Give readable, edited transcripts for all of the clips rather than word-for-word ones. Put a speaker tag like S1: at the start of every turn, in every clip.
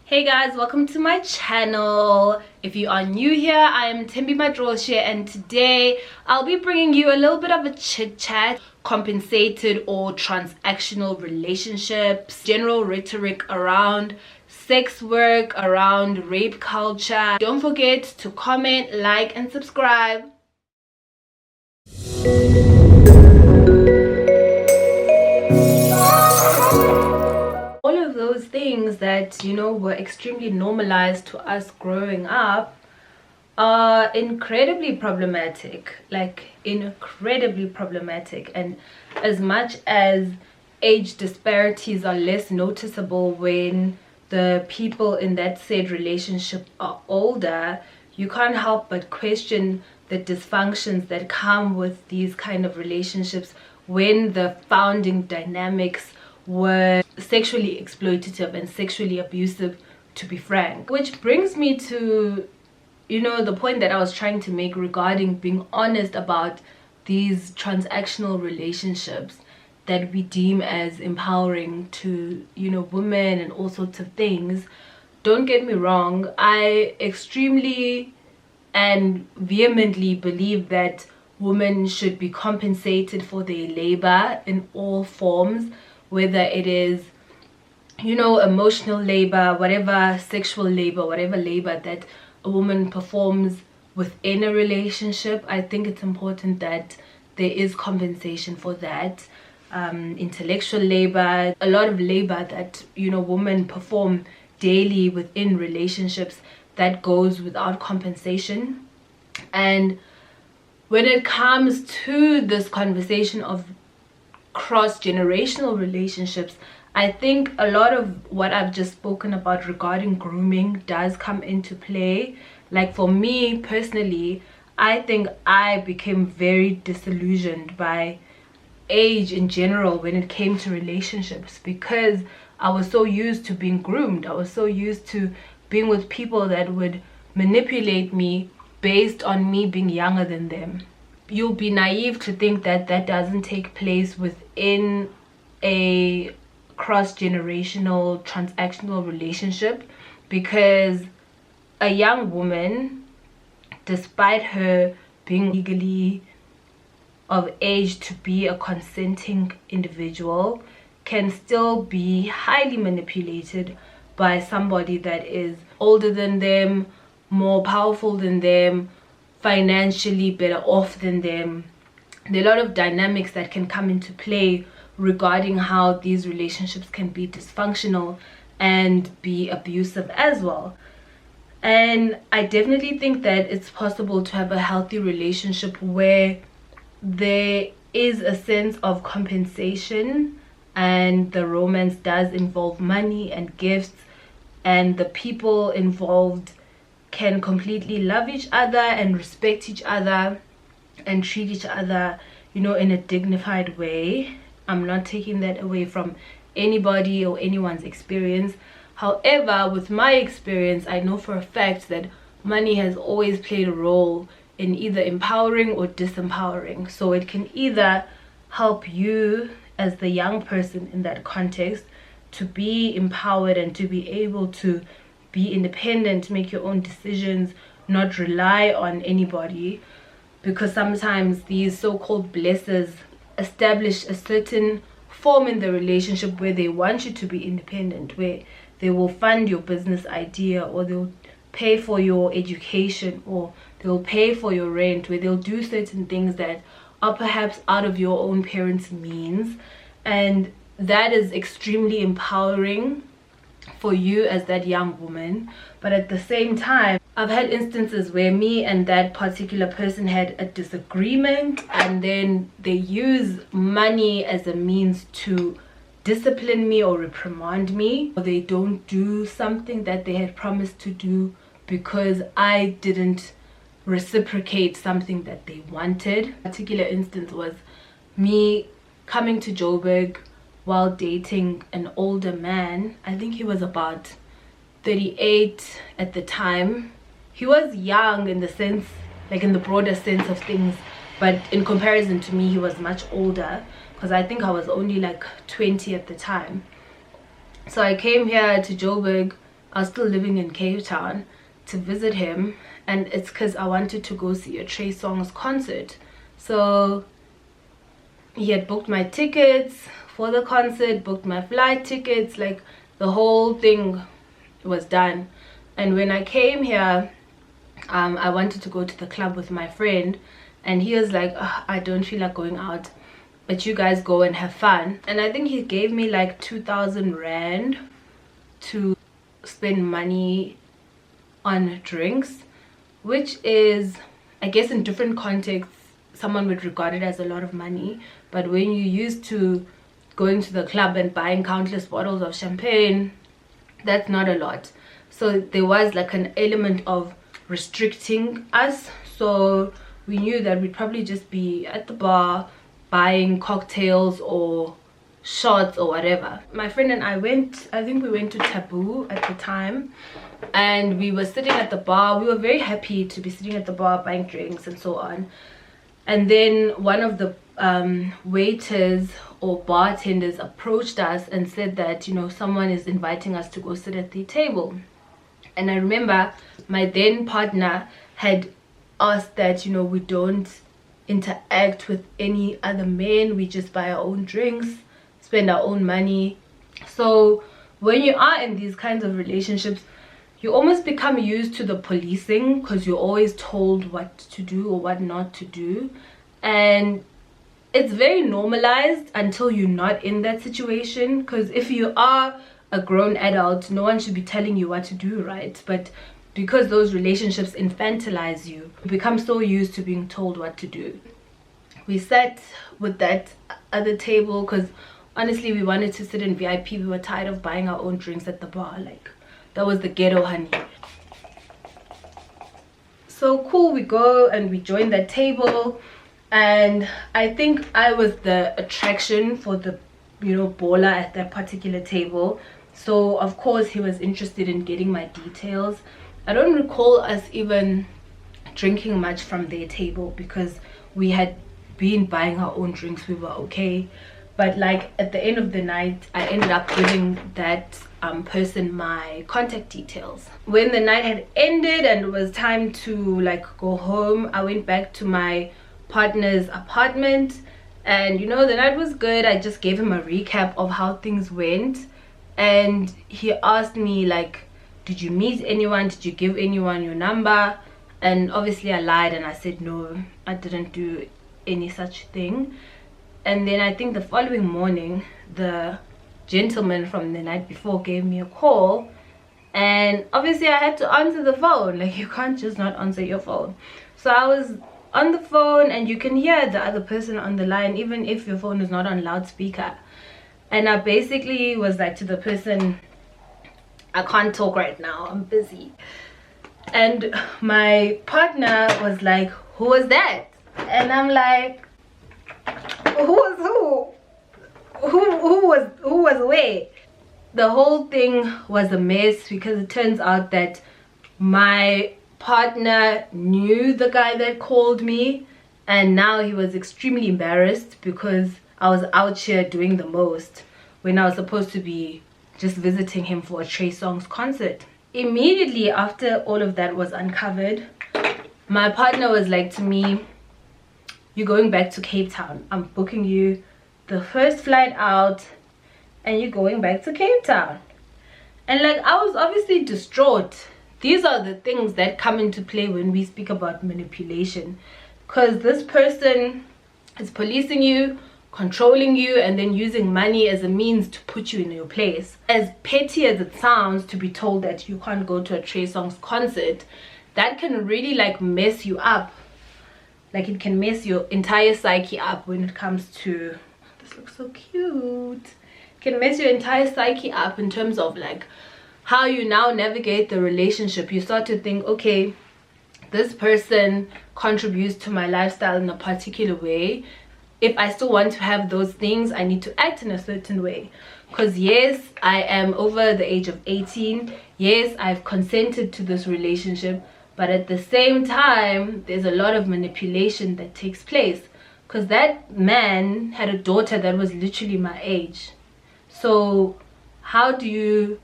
S1: Hey guys, welcome to my channel. If you are new here, I am Tembi Madroshe, and today I'll be bringing you a little bit of a chit chat, compensated or transactional relationships, general rhetoric around sex work, around rape culture. Don't forget to comment, like and subscribe. All of those things that were extremely normalized to us growing up are incredibly problematic, and as much as age disparities are less noticeable when the people in that said relationship are older, you can't help but question the dysfunctions that come with these kind of relationships when the founding dynamics were sexually exploitative and sexually abusive, to be frank. Which brings me to the point that I was trying to make regarding being honest about these transactional relationships that we deem as empowering to women and all sorts of things. Don't get me wrong, I extremely and vehemently believe that women should be compensated for their labor in all forms, whether it is emotional labor, whatever, sexual labor, whatever labor that a woman performs within a relationship. I think it's important that there is compensation for that. Intellectual labor, a lot of labor that women perform daily within relationships, that goes without compensation. And when it comes to this conversation of cross-generational relationships, I think a lot of what I've just spoken about regarding grooming does come into play. Like for me personally, I think I became very disillusioned by age in general when it came to relationships, because I was so used to being groomed. I was so used to being with people that would manipulate me based on me being younger than them. You'll be naive to think that that doesn't take place within a cross-generational transactional relationship, because a young woman, despite her being legally of age to be a consenting individual, can still be highly manipulated by somebody that is older than them, more powerful than them, financially better off than them. There are a lot of dynamics that can come into play regarding how these relationships can be dysfunctional and be abusive as well. And I definitely think that it's possible to have a healthy relationship where there is a sense of compensation and the romance does involve money and gifts, and the people involved can completely love each other and respect each other and treat each other in a dignified way. I'm not taking that away from anybody or anyone's experience. However, with my experience, I know for a fact that money has always played a role in either empowering or disempowering. So it can either help you as the young person in that context to be empowered and to be able to be independent, make your own decisions, not rely on anybody, because sometimes these so-called blessers establish a certain form in the relationship where they want you to be independent, where they will fund your business idea, or they'll pay for your education, or they'll pay for your rent, where they'll do certain things that are perhaps out of your own parents' means. And that is extremely empowering for you as that young woman. But at the same time, I've had instances where me and that particular person had a disagreement, and then they use money as a means to discipline me or reprimand me, or they don't do something that they had promised to do because I didn't reciprocate something that they wanted. A particular instance was me coming to Joburg while dating an older man. I think he was about 38 at the time. He was young in the sense, like in the broader sense of things, but in comparison to me, he was much older, because I think I was only like 20 at the time. So I came here to Joburg I was still living in Cape Town, to visit him, and it's because I wanted to go see a Trey Songz concert. So he had booked my tickets for the concert, booked my flight tickets, like the whole thing was done. And when I came here, I wanted to go to the club with my friend, and he was like, "Ugh, I don't feel like going out, but you guys go and have fun." And I think he gave me like 2,000 rand to spend money on drinks, which is, I guess, in different contexts someone would regard it as a lot of money, but when you're used to going to the club and buying countless bottles of champagne, that's not a lot. So there was like an element of restricting us, so we knew that we'd probably just be at the bar buying cocktails or shots or whatever. My friend and I went, I think we went to Taboo at the time, and we were sitting at the bar. We were very happy to be sitting at the bar buying drinks and so on. And then one of the waiters or bartenders approached us and said that, you know, someone is inviting us to go sit at the table. And I remember my then partner had asked that, you know, we don't interact with any other men, we just buy our own drinks, spend our own money. So when you are in these kinds of relationships, you almost become used to the policing, because you're always told what to do or what not to do, and it's very normalized until you're not in that situation. Because if you are a grown adult, no one should be telling you what to do, right? But because those relationships infantilize you, you become so used to being told what to do. We sat with that other table because honestly we wanted to sit in VIP. We were tired of buying our own drinks at the bar. Like, that was the ghetto, honey. So cool, we go and we join that table, and I think I was the attraction for the, you know, baller at that particular table. So of course he was interested in getting my details. I don't recall us even drinking much from their table because we had been buying our own drinks. We were okay. But like at the end of the night, I ended up giving that person my contact details. When the night had ended and it was time to like go home, I went back to my partner's apartment, and you know, the night was good. I just gave him a recap of how things went, and he asked me like, did you meet anyone, did you give anyone your number? And obviously I lied and I said no, I didn't do any such thing. And then I think the following morning, the gentleman from the night before gave me a call, and obviously I had to answer the phone. Like, you can't just not answer your phone. So I was on the phone, and you can hear the other person on the line even if your phone is not on loudspeaker. And I basically was like to the person, I can't talk right now, I'm busy. And my partner was like, who was that? And I'm like, who was where? The whole thing was a mess, because it turns out that my partner knew the guy that called me, and now he was extremely embarrassed because I was out here doing the most when I was supposed to be just visiting him for a Trey Songz concert. Immediately after all of that was uncovered, my partner was like to me, you're going back to Cape Town. I'm booking you the first flight out and you're going back to Cape Town. And like, I was obviously distraught. These are the things that come into play when we speak about manipulation, because this person is policing you, controlling you, and then using money as a means to put you in your place. As petty as it sounds to be told that you can't go to a Trey Songz concert, that can really like mess you up. Like, it can mess your entire psyche up when it comes to, this looks so cute, it can mess your entire psyche up in terms of like how you now navigate the relationship. You start to think, okay, this person contributes to my lifestyle in a particular way. If I still want to have those things, I need to act in a certain way. Because yes, I am over the age of 18. Yes, I've consented to this relationship. But at the same time, there's a lot of manipulation that takes place. Because that man had a daughter that was literally my age. So how do you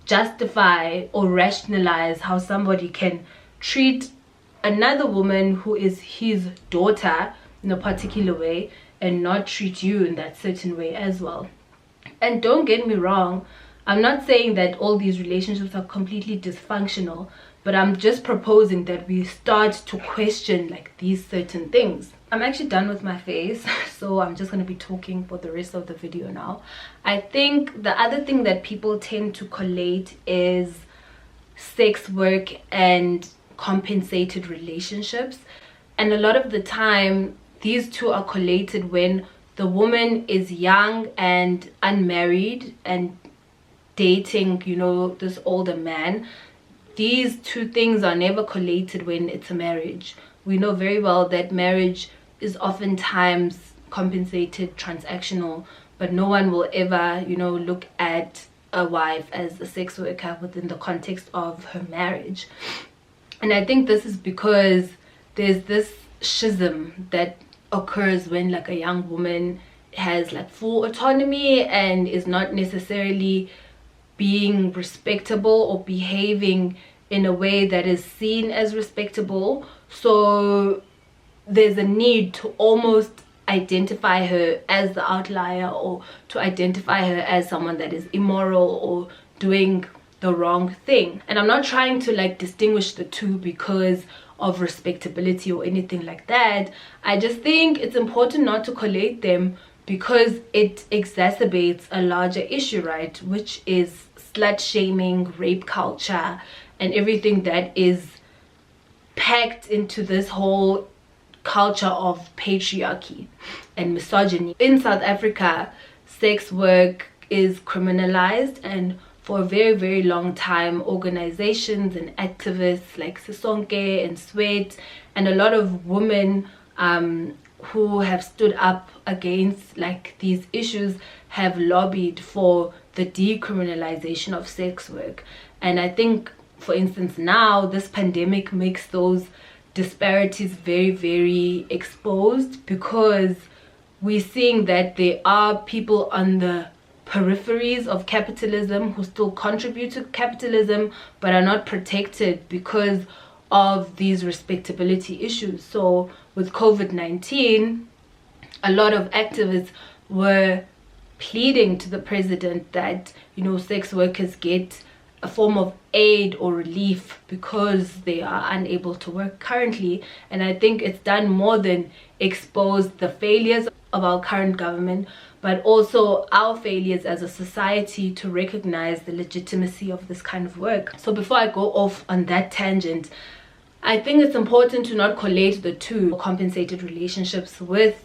S1: justify or rationalize how somebody can treat another woman who is his daughter in a particular way and not treat you in that certain way as well. And don't get me wrong, I'm not saying that all these relationships are completely dysfunctional, but I'm just proposing that we start to question like these certain things. I'm actually done with my face, so I'm just going to be talking for the rest of the video now. I think the other thing that people tend to collate is sex work and compensated relationships, and a lot of the time these two are collated when the woman is young and unmarried and dating, you know, this older man. These two things are never collated when it's a marriage. We know very well that marriage is oftentimes compensated, transactional, but no one will ever, you know, look at a wife as a sex worker within the context of her marriage. And I think this is because there's this schism that occurs when like a young woman has like full autonomy and is not necessarily being respectable or behaving in a way that is seen as respectable. So there's a need to almost identify her as the outlier, or to identify her as someone that is immoral or doing the wrong thing. And I'm not trying to like distinguish the two because of respectability or anything like that. I just think it's important not to collate them because it exacerbates a larger issue, right, which is slut shaming, rape culture, and everything that is packed into this whole culture of patriarchy and misogyny. In South Africa, sex work is criminalized, and for a very long time organizations and activists like Sisonke and Sweat and a lot of women who have stood up against like these issues have lobbied for the decriminalization of sex work. And I think, for instance, now this pandemic makes those disparities very exposed, because we're seeing that there are people on the peripheries of capitalism who still contribute to capitalism but are not protected because of these respectability issues. So with COVID-19, a lot of activists were pleading to the president that, you know, sex workers get a form of aid or relief because they are unable to work currently. And I think it's done more than expose the failures of our current government, but also our failures as a society to recognize the legitimacy of this kind of work. So before I go off on that tangent, I think it's important to not collate the two, compensated relationships with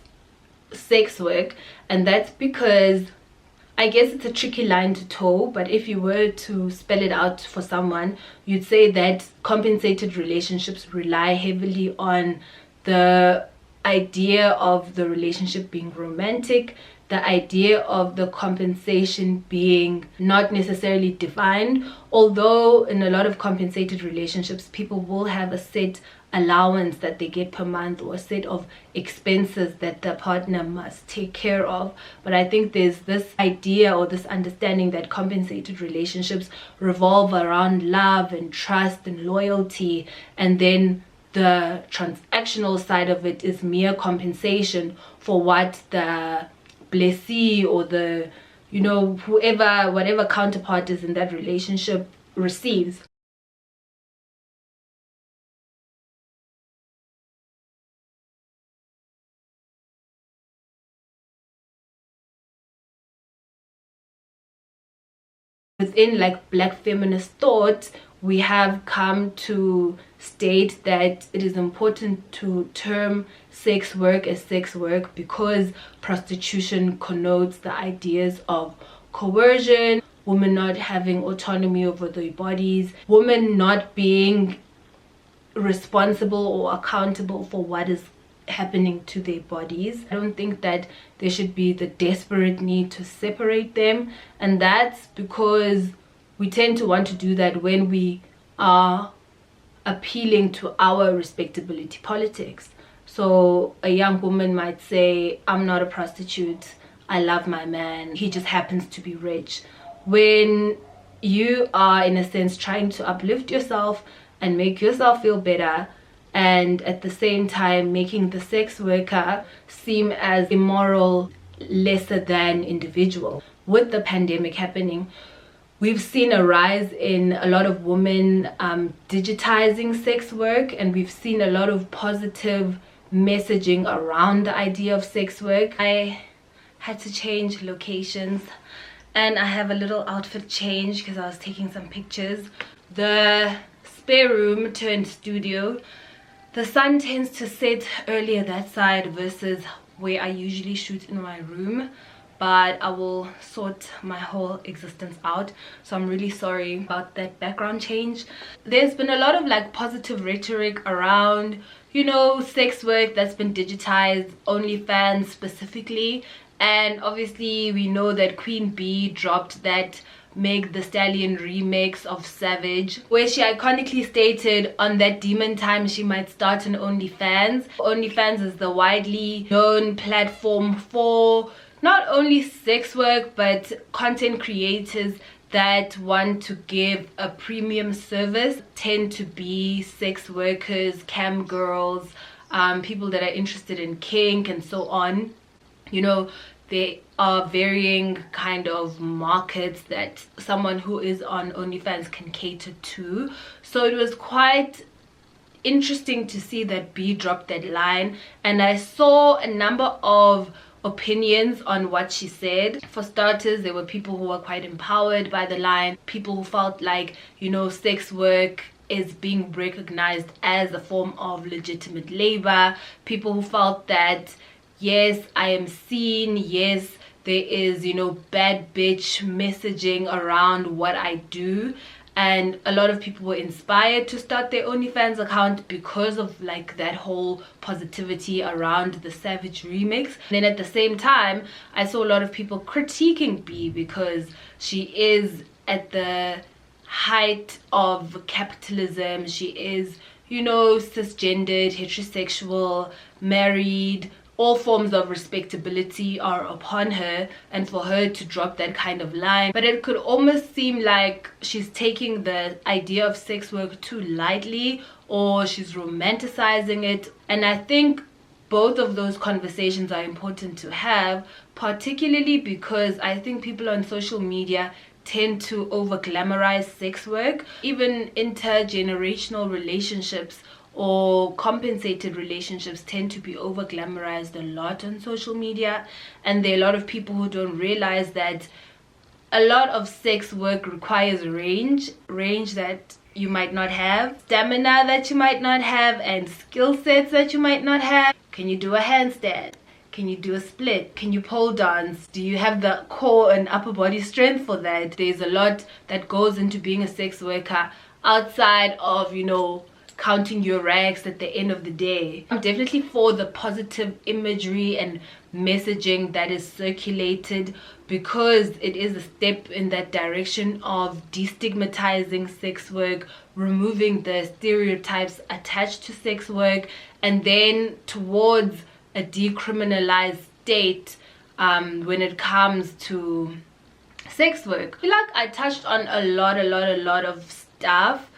S1: sex work. And that's because I guess it's a tricky line to toe, but if you were to spell it out for someone, you'd say that compensated relationships rely heavily on the idea of the relationship being romantic, the idea of the compensation being not necessarily defined, although in a lot of compensated relationships people will have a set allowance that they get per month or a set of expenses that the partner must take care of. But I think there's this idea or this understanding that compensated relationships revolve around love and trust and loyalty, and then the transactional side of it is mere compensation for what the blessee or the, you know, whoever, whatever counterpart is in that relationship receives. Within like black feminist thought, we have come to state that it is important to term sex work as sex work because prostitution connotes the ideas of coercion, women not having autonomy over their bodies, women not being responsible or accountable for what is happening to their bodies. I don't think that there should be the desperate need to separate them, and that's because we tend to want to do that when we are appealing to our respectability politics. So a young woman might say, I'm not a prostitute, I love my man, he just happens to be rich. When you are in a sense trying to uplift yourself and make yourself feel better, and at the same time making the sex worker seem as immoral, lesser than individual. With the pandemic happening, we've seen a rise in a lot of women digitizing sex work, and we've seen a lot of positive messaging around the idea of sex work. I had to change locations, and I have a little outfit change because I was taking some pictures. The spare room turned studio. The sun tends to set earlier that side versus where I usually shoot in my room, but I will sort my whole existence out. So I'm really sorry about that background change. There's been a lot of like positive rhetoric around, you know, sex work that's been digitized, OnlyFans specifically. And obviously we know that Queen Bee dropped that Meg the Stallion remix of Savage, where she iconically stated on that demon time she might start an OnlyFans. OnlyFans is the widely known platform for not only sex work but content creators that want to give a premium service. Tend to be sex workers, cam girls, people that are interested in kink and so on. You know, there are varying kind of markets that someone who is on OnlyFans can cater to. So it was quite interesting to see that B dropped that line, and I saw a number of opinions on what she said. For starters, there were people who were quite empowered by the line, people who felt like, you know, sex work is being recognized as a form of legitimate labor, people who felt that yes, I am seen, yes, there is, you know, bad bitch messaging around what I do. And a lot of people were inspired to start their OnlyFans account because of like that whole positivity around the Savage remix. And then at the same time, I saw a lot of people critiquing B because she is at the height of capitalism. She is, you know, cisgendered, heterosexual, married. All forms of respectability are upon her, and for her to drop that kind of line, but it could almost seem like she's taking the idea of sex work too lightly, or she's romanticizing it. And I think both of those conversations are important to have, particularly because I think people on social media tend to over glamorize sex work. Even intergenerational relationships or compensated relationships tend to be over glamorized a lot on social media, and there are a lot of people who don't realize that a lot of sex work requires range that you might not have, stamina that you might not have, and skill sets that you might not have. Can you do a handstand? Can you do a split? Can you pole dance? Do you have the core and upper body strength for that? There's a lot that goes into being a sex worker outside of, you know, counting your rags at the end of the day. I'm definitely for the positive imagery and messaging that is circulated, because it is a step in that direction of destigmatizing sex work, removing the stereotypes attached to sex work, and then towards a decriminalized state when it comes to sex work. I feel like I touched on a lot of stuff,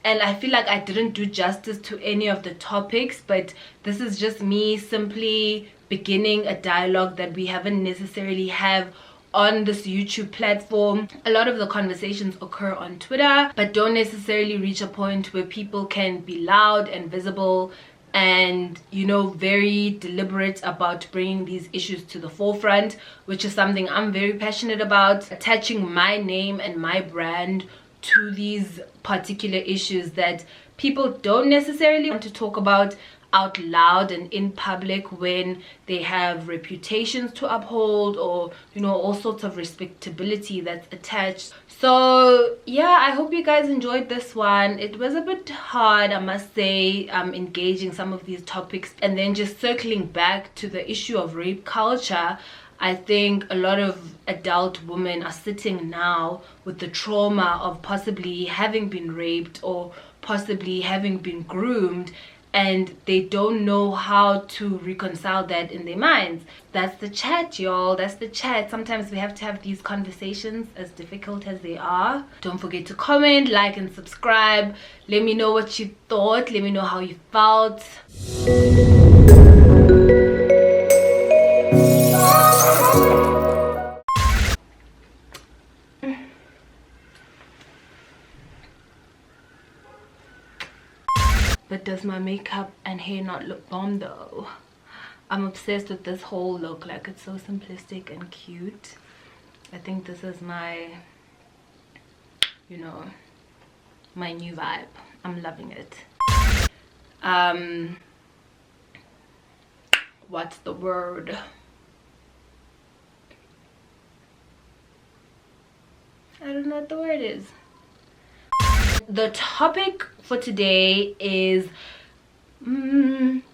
S1: and I feel like I didn't do justice to any of the topics, but this is just me simply beginning a dialogue that we haven't necessarily have on this YouTube platform. A lot of the conversations occur on Twitter, but don't necessarily reach a point where people can be loud and visible and, you know, very deliberate about bringing these issues to the forefront, which is something I'm very passionate about, attaching my name and my brand to these particular issues that people don't necessarily want to talk about out loud and in public when they have reputations to uphold, or, you know, all sorts of respectability that's attached. So yeah, I hope you guys enjoyed this one. It was a bit hard, I must say, engaging some of these topics and then just circling back to the issue of rape culture. I think a lot of adult women are sitting now with the trauma of possibly having been raped or possibly having been groomed, and they don't know how to reconcile that in their minds. That's the chat, y'all. That's the chat. Sometimes we have to have these conversations, as difficult as they are. Don't forget to comment, like, and subscribe. Let me know what you thought. Let me know how you felt. But does my makeup and hair not look bomb though? I'm obsessed with this whole look. Like, it's so simplistic and cute. I think this is my, you know, my new vibe. I'm loving it. What's the word? I don't know what the word is. The topic for today is